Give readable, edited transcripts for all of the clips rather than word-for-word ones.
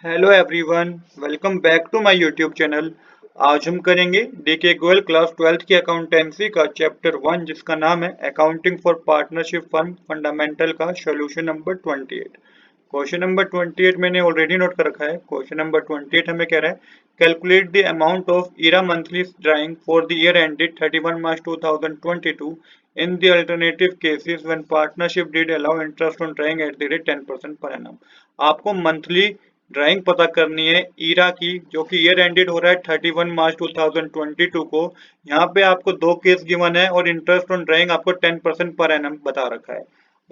Hello everyone, welcome back to my YouTube channel. आज हम करेंगे डीके गोयल क्लास 12th की अकाउंटेंसी का चैप्टर 1 जिसका नाम है accounting for partnership fund fundamental का सॉल्यूशन नंबर 28। क्वेश्चन नंबर 28 मैंने ऑलरेडी नोट कर रखा है। क्वेश्चन नंबर 28 हमें कह रहा है calculate the amount of Ira monthly drawing for the year ended 31 March 2022 in the alternative cases when partnership did allow interest on drawing at the rate 10% per annum। आपको monthly drawing पता करनी है ईरा की, जो कि ईयर एंडेड हो रहा है 31 मार्च 2022 को। यहाँ पे आपको दो केस गिवन है और इंटरेस्ट ऑन ड्राइंग आपको 10% पर एनम बता रखा है।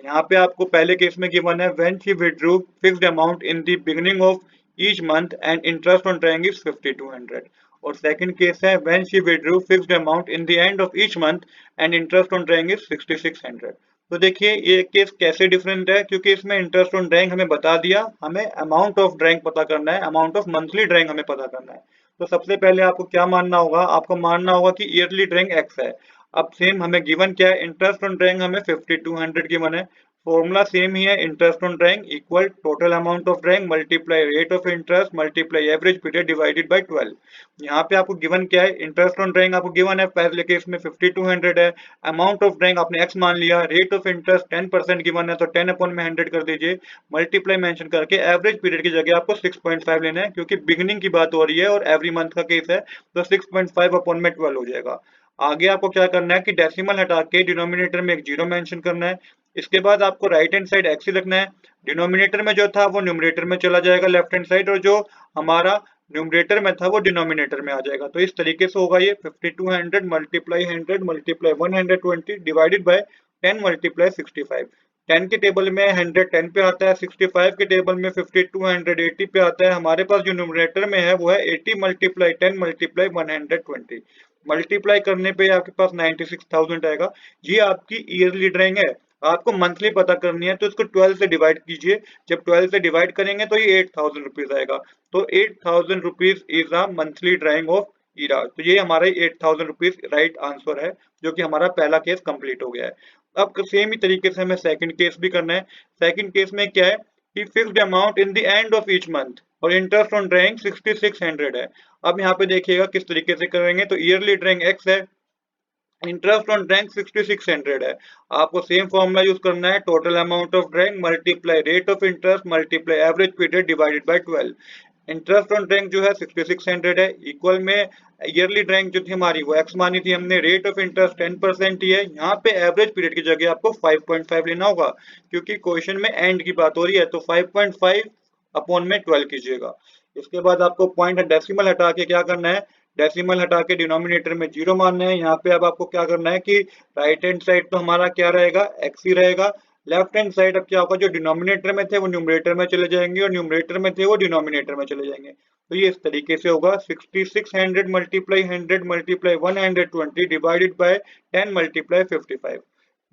यहाँ पे आपको पहले केस में गिवन है when she withdrew fixed amount in the beginning of each month and interest on drawing is 5200। और सेकंड केस है when she withdrew fixed amount in the end of each month and interest on drawing is 6600। तो देखिए ये case कैसे different है, क्योंकि इसमें interest on drawing हमें बता दिया, हमें अमाउंट ऑफ ड्राइंग पता करना है, अमाउंट ऑफ मंथली ड्राइंग हमें पता करना है। तो सबसे पहले आपको क्या मानना होगा, आपको मानना होगा कि ईयरली ड्राइंग एक्स है। अब सेम हमें गिवन क्या है, इंटरेस्ट ऑन ड्राइंग हमें 5200 गिवन है। फॉर्मूला सेम ही है, interest on drawing equal total amount of drawing multiply rate of interest multiply average period divided by 12। यहाँ पे आपको गिवन क्या है, इंटरेस्ट ऑन ड्राइंग आपको गिवन है, पहले केस में 5200 है। अमाउंट ऑफ ड्राइंग आपने एक्स मान लिया, रेट ऑफ इंटरेस्ट 10% गिवन है तो 10 अपॉन में 100 कर दीजिए, मल्टीप्लाई मेंशन करके एवरेज पीरियड की जगह आपको 6.5 लेना है, क्योंकि बिगिनिंग की बात हो रही है और एवरी मंथ का केस है, तो 6.5 अपॉन में 12 हो जाएगा। आगे आपको क्या करना है कि डेसिमल हटा के डिनोमिनेटर में एक जीरो मेंशन करना है। इसके बाद आपको राइट हैंड साइड एक्स ही रखना है। डिनोमिनेटर में जो था वो न्यूमरेटर में चला जाएगा लेफ्ट हैंड साइड, और जो हमारा न्यूमरेटर में था वो डिनोमिनेटर में आ जाएगा। तो इस तरीके से होगा ये 5200 multiply 100 multiply 120 divided by 10 multiply 65। 10 के टेबल में 100 10 पे आता है, 65 के टेबल में 5200 80 पे आता है। हमारे पास जो न्यूमरेटर में है वो है 80 मल्टीप्लाई 10 मल्टीप्लाई 120। मल्टीप्लाई करने पे आपके पास 96,000 आएगा। ये आपकी ईयरली ड्राइंग है। आपको मंथली पता करनी है तो इसको 12 से डिवाइड कीजिए। जब 12 से डिवाइड करेंगे तो ये 8000 रुपीज आएगा। तो 8000 rupees is a monthly drawing of Ira. तो ये हमारे 8000 रुपीज राइट आंसर है, जो कि हमारा पहला केस कंप्लीट हो गया है। अब सेम ही तरीके से हमें सेकंड केस भी करना है। सेकंड केस में क्या है कि fixed amount in the end of each month और इंटरेस्ट ऑन ड्राइंग 6600 है। अब यहाँ पे देखिएगा किस तरीके से करेंगे। तो ईयरली ड्राइंग एक्स है, इंटरेस्ट ऑन ड्राइंग 6600 है। आपको सेम फॉर्मूला यूज करना है, total amount of drawing multiply rate of interest multiply average period divided by 12। Interest on drawing जो है 6600 है, इक्वल में ईयरली ड्राइंग जो थी हमारी वो एक्स मानी थी हमने, रेट ऑफ इंटरेस्ट 10% ही है। यहाँ पे एवरेज पीरियड की जगह आपको 5.5 लेना होगा, क्योंकि क्वेश्चन में एंड की बात हो रही है। तो 5.5 अपॉन में 12 कीजिएगा। इसके बाद आपको पॉइंट डेसिमल हटा के क्या करना है, डेसिमल हटा के डिनोमिनेटर में जीरो मानना है। यहाँ पे अब आपको क्या करना है कि राइट हैंड साइड तो हमारा क्या रहेगा, एक्स ही रहेगा। लेफ्ट हैंड साइड अब क्या होगा, जो डिनोमिनेटर में थे वो न्यूमरेटर में चले जाएंगे और न्यूमरेटर में थे वो डिनोमिनेटर में चले जाएंगे। तो ये इस तरीके से होगा 6600 multiply 100 multiply 120 divided by 10 multiply 55।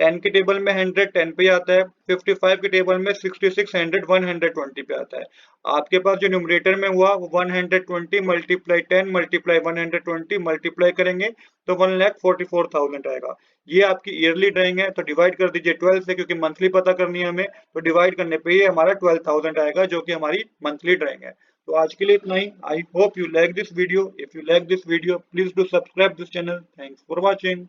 10 के टेबल में 100 10 पे आता है, 55 के टेबल में 6600 120 पे आता है। आपके पास जो न्यूमरेटर में हुआ वो 120 मल्टीप्लाई 10 मल्टीप्लाई 120 मल्टीप्लाई करेंगे तो 1,44,000 आएगा। ये आपकी ईयरली ड्राइंग है, तो डिवाइड कर दीजिए 12 से, क्योंकि मंथली पता करनी है हमें। तो डिवाइड करने पे ये हमारा 12,000 आएगा, जो कि हमारी मंथली ड्राइंग है। तो आज के लिए इतना ही। I hope you like this video. If you like this video please do subscribe this channel. Thanks for watching.